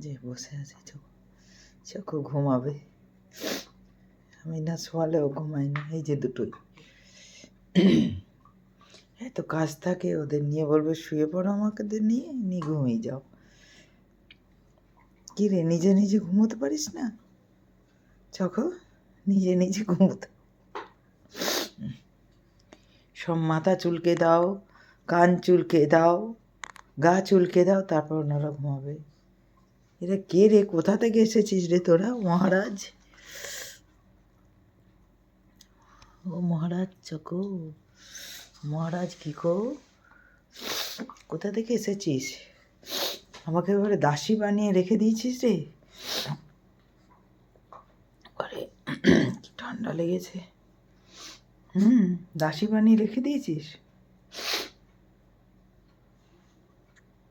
যে বসে আছে চোখও ঘুমাবে, আমি না শোয়ালেও ঘুমাই না, এই যে দুটোই এত কাজ থাকে ওদের নিয়ে, বলবে শুয়ে পড়ো আমাকে নিয়ে ঘুমিয়ে যাও। কি রে, নিজে নিজে ঘুমোতে পারিস না? চোখো নিজে নিজে ঘুমোতে, সব মাথা চুলকে দাও, কান চুলকে দাও, গা চুলকে দাও, তারপর ওনারা ঘুমাবে। এরা কে রে, কোথা থেকে এসেছিস রে তোরা? মহারাজ, ও মহারাজ চকো, মহারাজ কি কো, কোথা থেকে এসেছিস? আমাকে এবারে দাসী বানিয়ে রেখে দিয়েছিস রে। আরে কি ঠান্ডা লেগেছে। দাসী বানিয়ে রেখে দিয়েছিস।